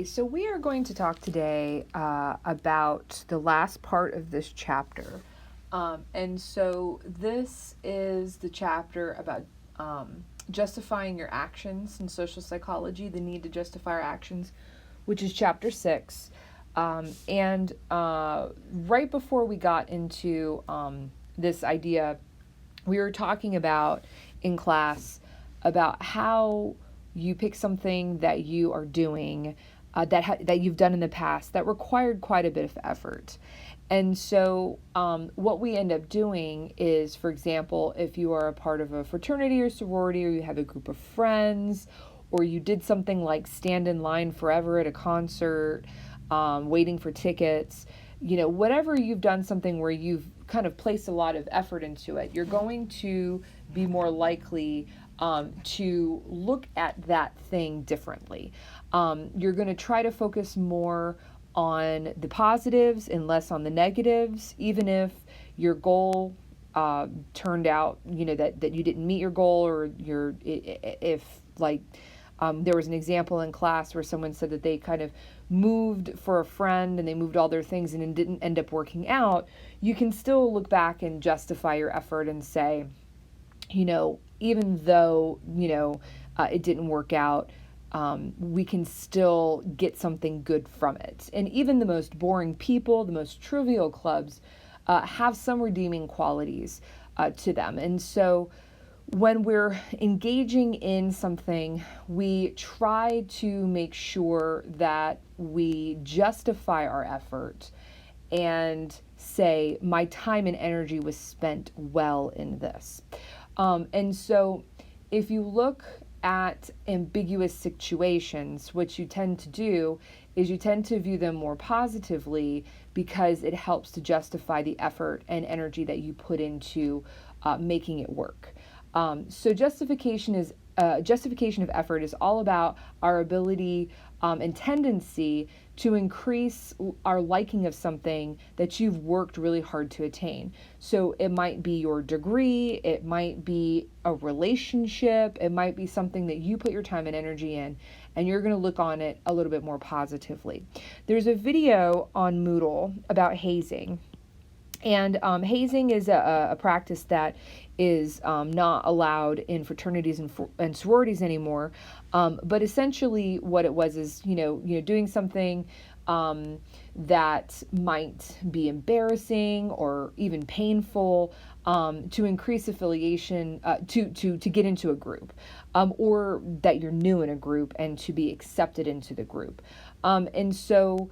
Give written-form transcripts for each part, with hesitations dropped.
So we are going to talk today about the last part of this chapter. And so this is the chapter about justifying your actions in social psychology, the need to justify our actions, which is chapter 6. And right before we got into this idea, we were talking about in class about how you pick something that you are doing that you've done in the past that required quite a bit of effort. And so what we end up doing is, for example, if you are a part of a fraternity or sorority, or you have a group of friends, or you did something like stand in line forever at a concert, waiting for tickets, whatever you've done, something where you've kind of placed a lot of effort into it, you're going to be more likely to look at that thing differently. You're going to try to focus more on the positives and less on the negatives, even if your goal turned out, that you didn't meet your goal, or if like there was an example in class where someone said that they kind of moved for a friend and they moved all their things and it didn't end up working out. You can still look back and justify your effort and say, even though, it didn't work out, we can still get something good from it. And even the most boring people, the most trivial clubs, have some redeeming qualities to them. And so when we're engaging in something, we try to make sure that we justify our effort and say, my time and energy was spent well in this. And so if you look at ambiguous situations, what you tend to do is you tend to view them more positively, because it helps to justify the effort and energy that you put into making it work. So justification of effort is all about our ability and tendency to increase our liking of something that you've worked really hard to attain. So it might be your degree, it might be a relationship, it might be something that you put your time and energy in, and you're going to look on it a little bit more positively. There's a video on Moodle about hazing. And hazing is a practice that is not allowed in fraternities and sororities anymore. But essentially, what it was is, doing something that might be embarrassing or even painful to increase affiliation, to get into a group, or that you're new in a group and to be accepted into the group. And so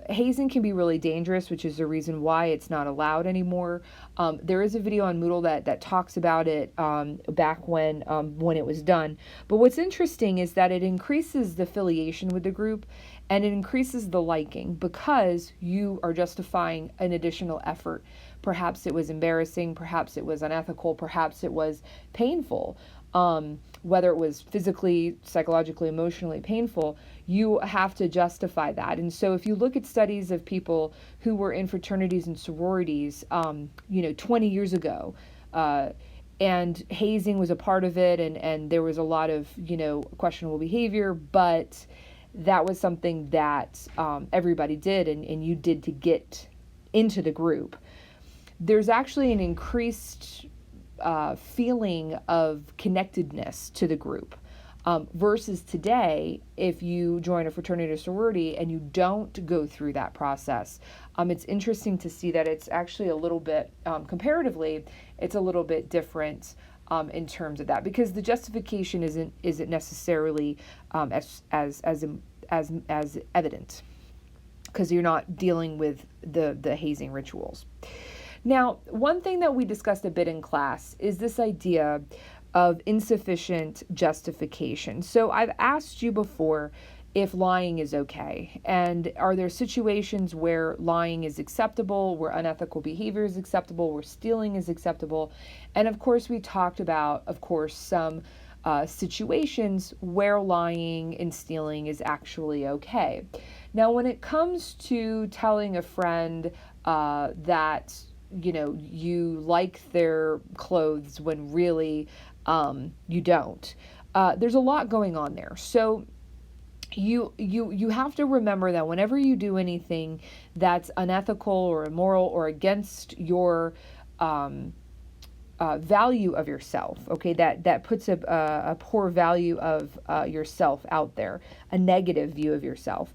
hazing can be really dangerous, which is the reason why it's not allowed anymore. There is a video on Moodle that talks about it back when it was done. But what's interesting is that it increases the affiliation with the group, and it increases the liking, because you are justifying an additional effort. Perhaps it was embarrassing, perhaps it was unethical, perhaps it was painful. Whether it was physically, psychologically, emotionally painful, you have to justify that. And so if you look at studies of people who were in fraternities and sororities, 20 years ago, and hazing was a part of it, and there was a lot of, questionable behavior, but that was something that everybody did, and you did to get into the group. There's actually an increased feeling of connectedness to the group, versus today, if you join a fraternity or sorority and you don't go through that process. It's interesting to see that it's actually a little bit, comparatively, it's a little bit different in terms of that, because the justification isn't necessarily as evident, because you're not dealing with the hazing rituals. Now, one thing that we discussed a bit in class is this idea of insufficient justification. So I've asked you before if lying is okay, and are there situations where lying is acceptable, where unethical behavior is acceptable, where stealing is acceptable. And of course, we talked about, some situations where lying and stealing is actually okay. Now, when it comes to telling a friend that you like their clothes when really you don't, there's a lot going on there. So you have to remember that whenever you do anything that's unethical or immoral or against your value of yourself, okay, that puts a poor value of yourself out there, a negative view of yourself,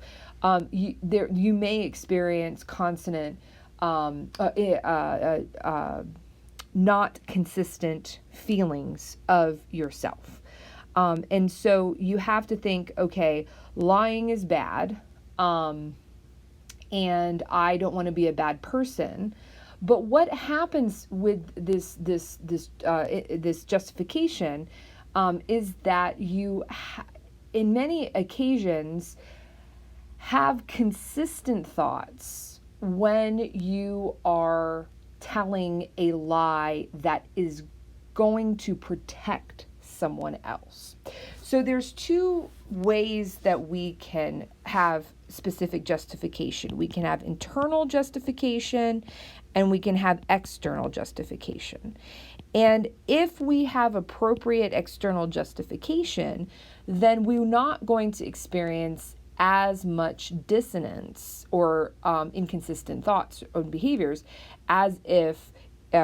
you may experience consonant not consistent feelings of yourself. And so you have to think, okay, lying is bad, and I don't want to be a bad person. But what happens with this justification is that you, in many occasions, have consistent thoughts when you are telling a lie that is going to protect someone else. So there's two ways that we can have specific justification. We can have internal justification and we can have external justification. And if we have appropriate external justification, then we're not going to experience as much dissonance or inconsistent thoughts or behaviors as if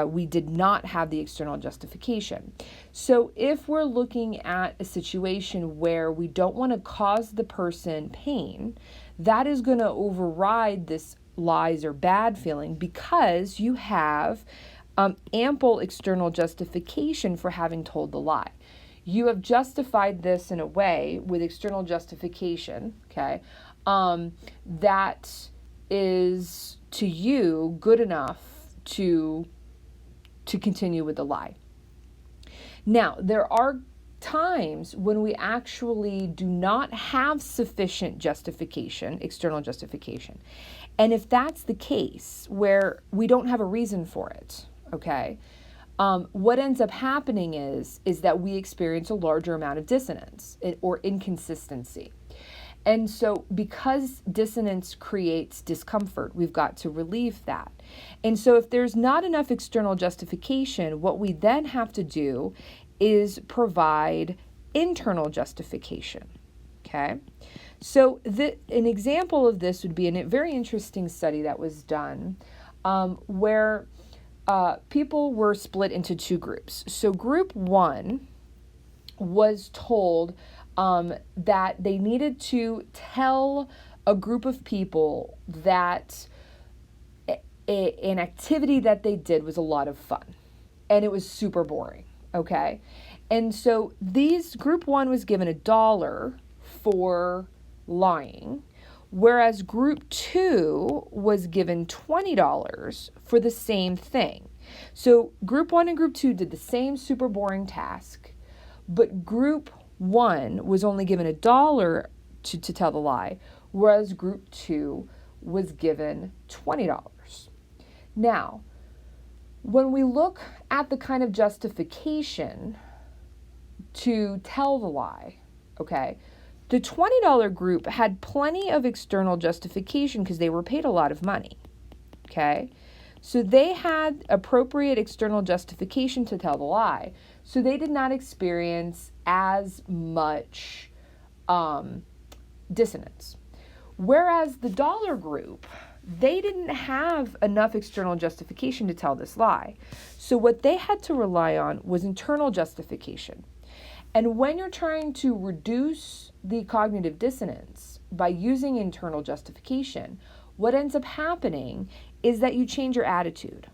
we did not have the external justification. So if we're looking at a situation where we don't want to cause the person pain, that is going to override this lies or bad feeling because you have ample external justification for having told the lie. You have justified this in a way with external justification, okay, that is to you good enough to continue with the lie. Now, there are times when we actually do not have sufficient justification, external justification. And if that's the case, where we don't have a reason for it, okay, what ends up happening is that we experience a larger amount of dissonance or inconsistency. And so because dissonance creates discomfort, we've got to relieve that. And so if there's not enough external justification, what we then have to do is provide internal justification, okay? So an example of this would be a very interesting study that was done where people were split into two groups. So group one was told that they needed to tell a group of people that an activity that they did was a lot of fun and it was super boring, okay? And so group one was given $1 for lying, whereas group two was given $20 for the same thing. So group one and group two did the same super boring task, but group one was only given $1 to tell the lie, whereas group two was given $20. Now, when we look at the kind of justification to tell the lie, okay, the $20 group had plenty of external justification because they were paid a lot of money, okay? So they had appropriate external justification to tell the lie. So they did not experience as much dissonance. Whereas the dollar group, they didn't have enough external justification to tell this lie. So what they had to rely on was internal justification. And when you're trying to reduce the cognitive dissonance by using internal justification, what ends up happening is that you change your attitude.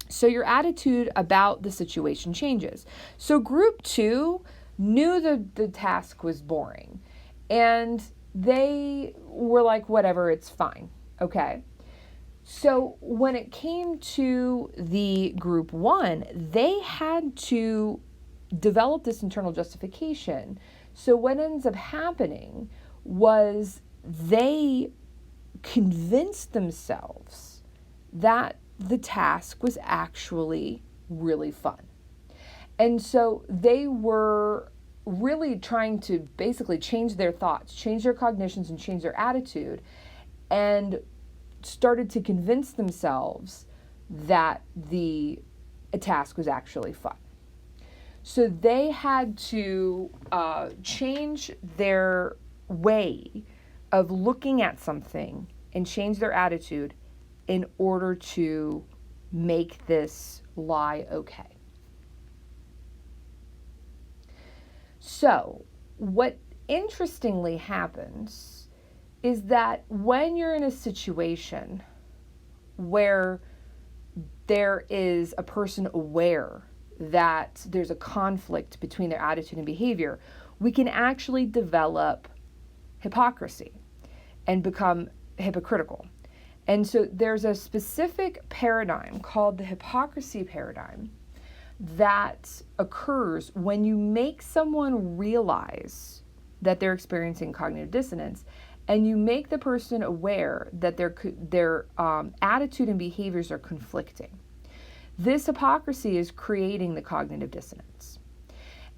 So your attitude about the situation changes. So group two knew the task was boring and they were like, whatever, it's fine. Okay. So when it came to the group one, they had to develop this internal justification. So what ends up happening was they convinced themselves that the task was actually really fun. And so they were really trying to basically change their thoughts, change their cognitions, and change their attitude, and started to convince themselves that the task was actually fun. So they had to change their way of looking at something and change their attitude in order to make this lie okay. So, what interestingly happens is that when you're in a situation where there is a person aware that there's a conflict between their attitude and behavior, we can actually develop hypocrisy and become hypocritical. And so there's a specific paradigm called the hypocrisy paradigm that occurs when you make someone realize that they're experiencing cognitive dissonance, and you make the person aware that their attitude and behaviors are conflicting. This hypocrisy is creating the cognitive dissonance.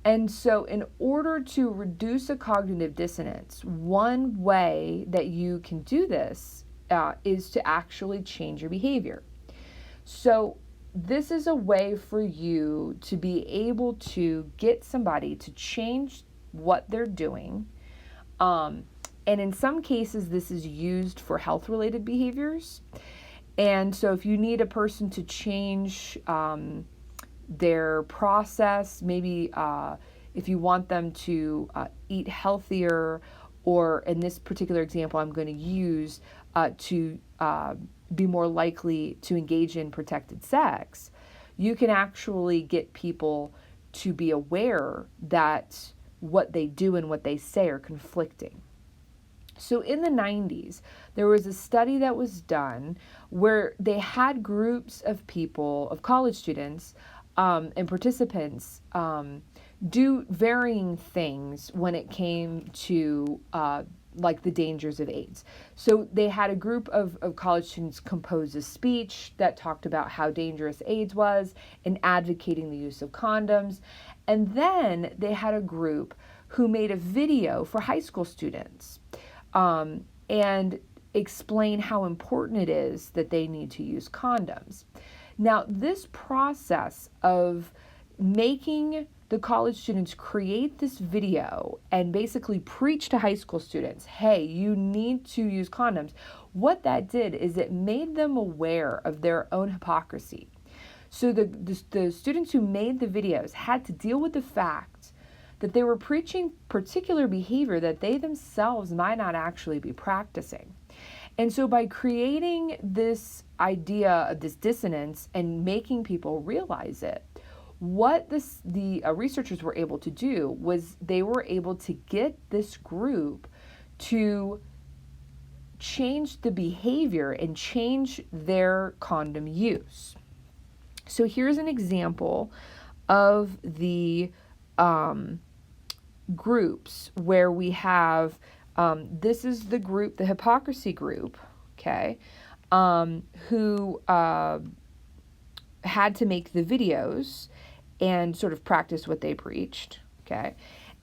And so in order to reduce a cognitive dissonance, one way that you can do this is to actually change your behavior. So this is a way for you to be able to get somebody to change what they're doing. And in some cases, this is used for health-related behaviors. And so if you need a person to change their process, maybe if you want them to eat healthier, or in this particular example I'm going to use, to be more likely to engage in protected sex, you can actually get people to be aware that what they do and what they say are conflicting. So in the 90s, there was a study that was done where they had groups of people, of college students and participants, do varying things when it came to like the dangers of AIDS. So they had a group of college students compose a speech that talked about how dangerous AIDS was and advocating the use of condoms. And then they had a group who made a video for high school students and explain how important it is that they need to use condoms. Now, this process of making the college students create this video and basically preach to high school students, hey, you need to use condoms, what that did is it made them aware of their own hypocrisy. So the students who made the videos had to deal with the fact that they were preaching particular behavior that they themselves might not actually be practicing. And so by creating this idea of this dissonance and making people realize it, what the researchers were able to do was they were able to get this group to change the behavior and change their condom use. So here's an example of the groups where we have, this is the group, the hypocrisy group, okay, who had to make the videos and sort of practice what they preached, okay?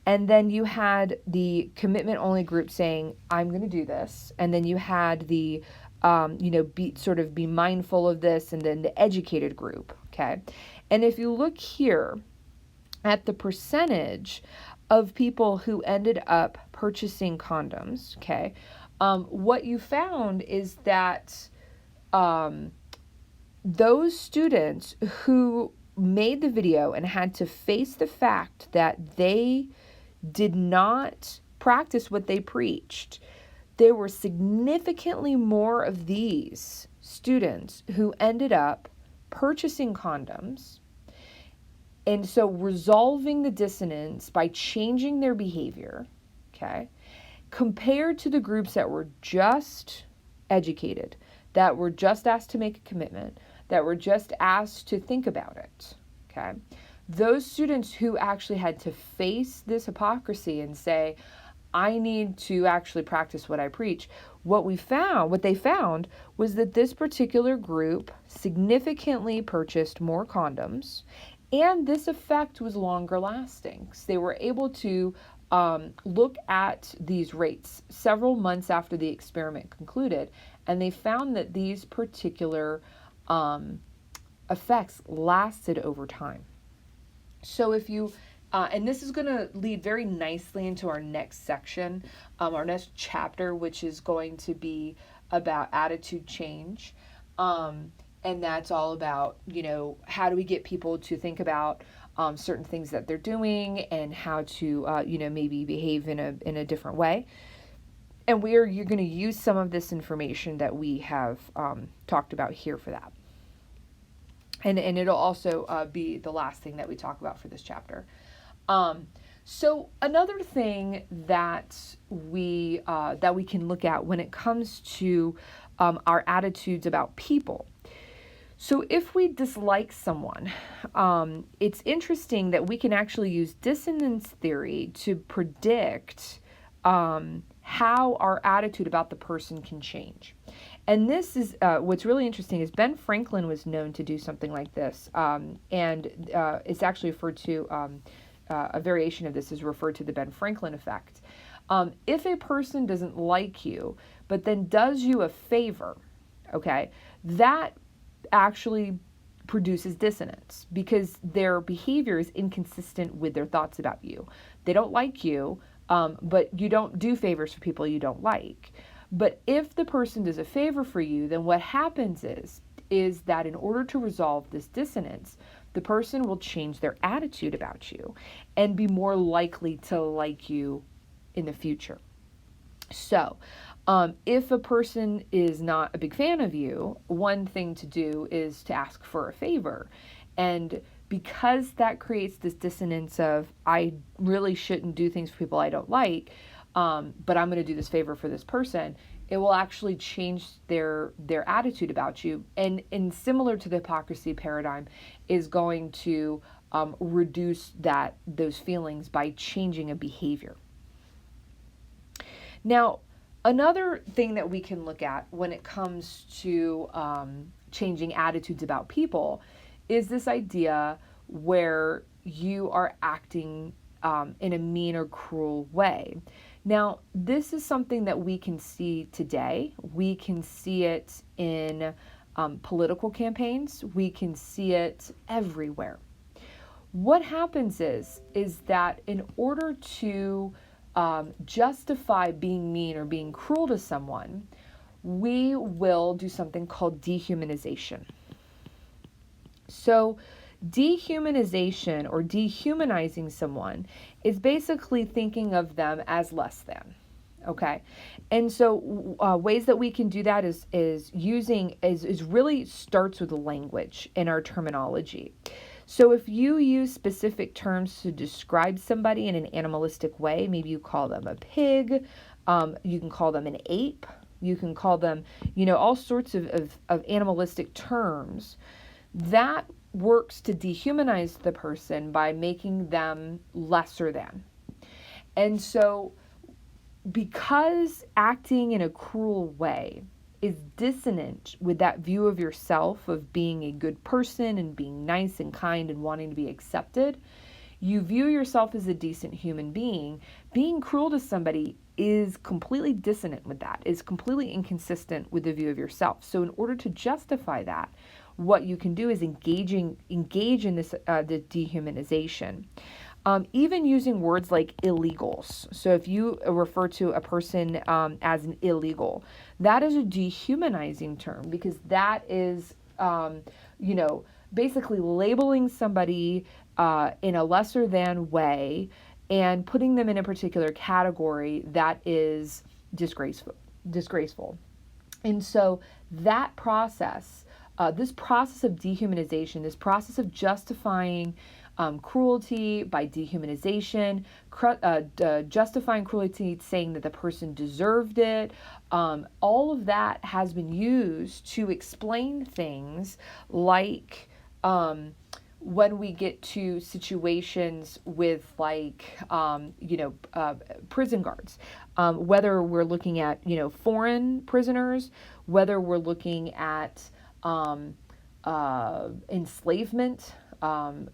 And then you had the commitment-only group saying, I'm going to do this. And then you had the, be mindful of this, and then the educated group, okay? And if you look here at the percentage of people who ended up purchasing condoms, okay, what you found is that those students who made the video and had to face the fact that they did not practice what they preached, there were significantly more of these students who ended up purchasing condoms, and so resolving the dissonance by changing their behavior, okay, compared to the groups that were just educated, that were just asked to make a commitment, that were just asked to think about it, okay? Those students who actually had to face this hypocrisy and say, I need to actually practice what I preach, what they found was that this particular group significantly purchased more condoms, and this effect was longer lasting. So they were able to look at these rates several months after the experiment concluded, and they found that these particular effects lasted over time. So if you And this is going to lead very nicely into our next section, our next chapter, which is going to be about attitude change. And that's all about, how do we get people to think about certain things that they're doing and how to, maybe behave in a different way. And you're going to use some of this information that we have talked about here for that. And it'll also be the last thing that we talk about for this chapter. So another thing that we can look at when it comes to our attitudes about people. So if we dislike someone, it's interesting that we can actually use dissonance theory to predict how our attitude about the person can change. And this is what's really interesting is Ben Franklin was known to do something like this, and it's actually referred to, a variation of this is referred to the Ben Franklin effect. If a person doesn't like you, but then does you a favor, okay, that actually produces dissonance because their behavior is inconsistent with their thoughts about you. They don't like you, but you don't do favors for people you don't like. But if the person does a favor for you, then what happens is that in order to resolve this dissonance, the person will change their attitude about you and be more likely to like you in the future. So, if a person is not a big fan of you, one thing to do is to ask for a favor. And because that creates this dissonance of, I really shouldn't do things for people I don't like, but I'm going to do this favor for this person, it will actually change their attitude about you. And similar to the hypocrisy paradigm, is going to reduce those feelings by changing a behavior. Now, another thing that we can look at when it comes to changing attitudes about people is this idea where you are acting in a mean or cruel way. Now, this is something that we can see today. We can see it in political campaigns. We can see it everywhere. What happens is that in order to justify being mean or being cruel to someone, we will do something called dehumanization. So dehumanization or dehumanizing someone is basically thinking of them as less than. Okay. And so ways that we can do that is really starts with the language and our terminology. So if you use specific terms to describe somebody in an animalistic way, maybe you call them a pig, you can call them an ape, you can call them, all sorts of animalistic terms, that works to dehumanize the person by making them lesser than. And so because acting in a cruel way is dissonant with that view of yourself of being a good person and being nice and kind and wanting to be accepted, you view yourself as a decent human being. Being cruel to somebody is completely dissonant with that, is completely inconsistent with the view of yourself. So in order to justify that, what you can do is engage in this the dehumanization. Even using words like illegals. So if you refer to a person as an illegal, that is a dehumanizing term because that is, basically labeling somebody in a lesser than way and putting them in a particular category that is disgraceful. And so that process, this process of dehumanization, this process of justifying cruelty by dehumanization, justifying cruelty, saying that the person deserved it. All of that has been used to explain things like when we get to situations with prison guards, whether we're looking at, foreign prisoners, whether we're looking at enslavement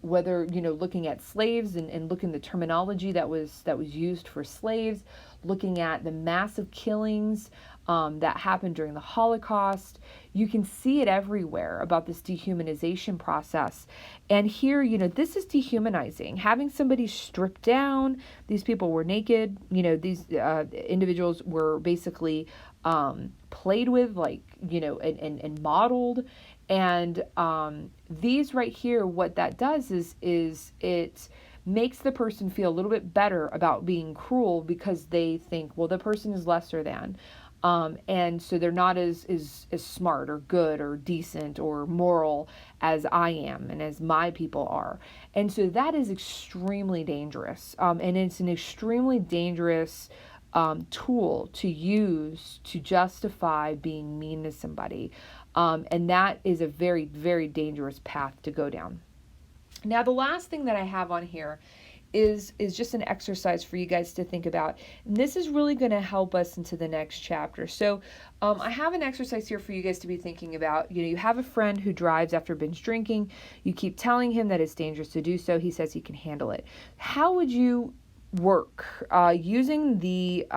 whether, looking at slaves and looking at the terminology that was used for slaves, looking at the massive killings that happened during the Holocaust. You can see it everywhere about this dehumanization process. And here, this is dehumanizing. Having somebody stripped down, these people were naked, these individuals were basically played with, and modeled. And these right here, what that does is it makes the person feel a little bit better about being cruel, because they think, well, the person is lesser than. And so they're not as smart or good or decent or moral as I am and as my people are. And so that is extremely dangerous. And it's an extremely dangerous tool to use to justify being mean to somebody. And that is a very, very dangerous path to go down. Now, the last thing that I have on here is just an exercise for you guys to think about. And this is really going to help us into the next chapter. So I have an exercise here for you guys to be thinking about. You have a friend who drives after binge drinking. You keep telling him that it's dangerous to do so. He says he can handle it. How would you work using the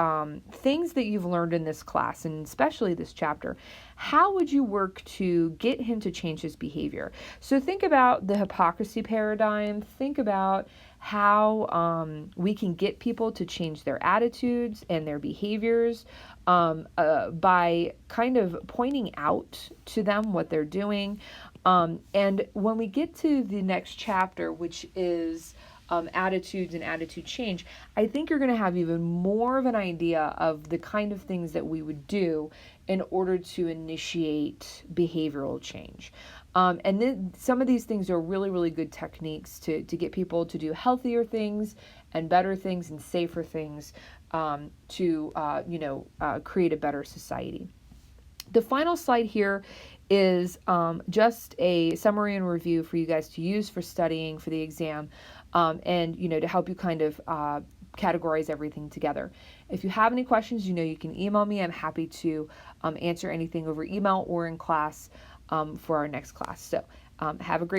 things that you've learned in this class, and especially this chapter? How would you work to get him to change his behavior? So think about the hypocrisy paradigm. Think about how we can get people to change their attitudes and their behaviors by kind of pointing out to them what they're doing. And when we get to the next chapter, which is attitudes and attitude change, I think you're going to have even more of an idea of the kind of things that we would do in order to initiate behavioral change. And then some of these things are really, really good techniques to get people to do healthier things and better things and safer things to create a better society. The final slide here is just a summary and review for you guys to use for studying for the exam, and to help you kind of categorize everything together. If you have any questions, you can email me. I'm happy to answer anything over email or in class for our next class. So have a great